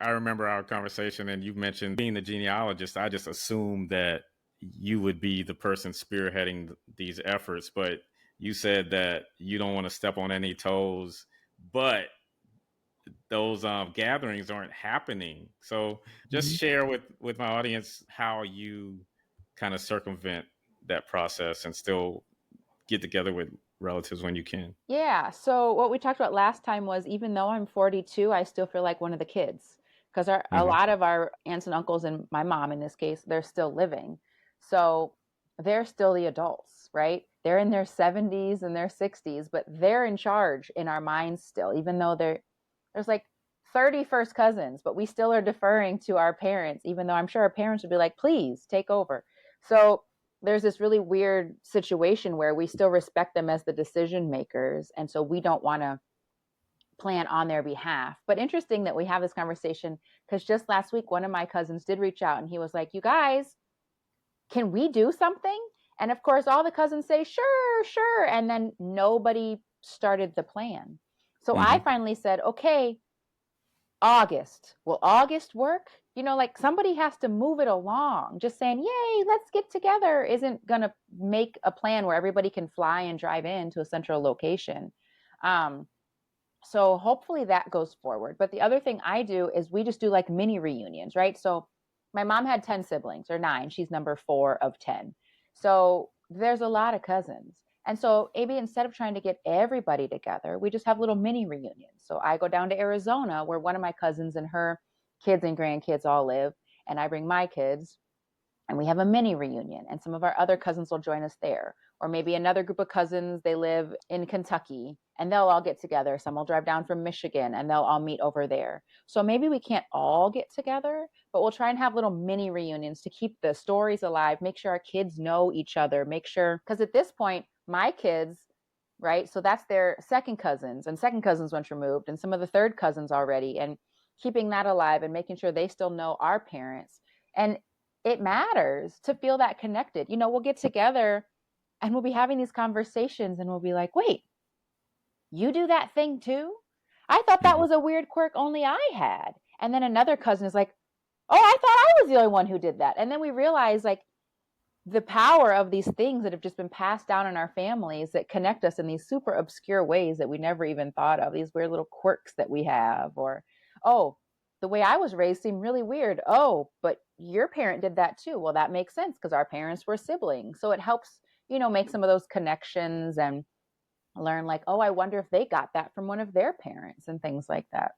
I remember our conversation and you mentioned being the genealogist. I just assumed that you would be the person spearheading these efforts, but you said that you don't want to step on any toes, but those gatherings aren't happening. So just Mhm. share with my audience how you kind of circumvent that process and still get together with relatives when you can. Yeah. So what we talked about last time was even though I'm 42, I still feel like one of the kids because a Hmm. lot of our aunts and uncles and my mom in this case, they're still living. So they're still the adults, right? They're in their 70s and their 60s, but they're in charge in our minds still, even though there's like 30 first cousins, but we still are deferring to our parents, even though I'm sure our parents would be like, please take over. So there's this really weird situation where we still respect them as the decision makers. And so we don't want to plan on their behalf. But interesting that we have this conversation because just last week, one of my cousins did reach out and he was like, you guys, can we do something? And of course, all the cousins say, sure, sure. And then nobody started the plan. So I Hmm. finally said, okay, August. Will August work? Like somebody has to move it along. Just saying, yay, let's get together isn't going to make a plan where everybody can fly and drive in to a central location. Um, so hopefully that goes forward. But the other thing I do is we just do like mini reunions, right? So my mom had 10 siblings or nine. She's number four of 10. So there's a lot of cousins. And so maybe instead of trying to get everybody together, we just have little mini reunions. So I go down to Arizona where one of my cousins and her kids and grandkids all live, and I bring my kids and we have a mini reunion and some of our other cousins will join us there, or maybe another group of cousins, they live in Kentucky and they'll all get together. Some will drive down from Michigan and they'll all meet over there. So maybe we can't all get together, but we'll try and have little mini reunions to keep the stories alive, make sure our kids know each other, make sure, because at this point my kids, right, so that's their second cousins and second cousins once removed and some of the third cousins already, and keeping that alive and making sure they still know our parents. And it matters to feel that connected. We'll get together and we'll be having these conversations and we'll be like, wait, you do that thing too? I thought that Hmm. was a weird quirk only I had. And then another cousin is like, oh, I thought I was the only one who did that. And then we realize like the power of these things that have just been passed down in our families that connect us in these super obscure ways that we never even thought of, these weird little quirks that we have. Or, oh, the way I was raised seemed really weird. Oh, but your parent did that too. Well, that makes sense because our parents were siblings. So it helps, make some of those connections and learn like, oh, I wonder if they got that from one of their parents and things like that.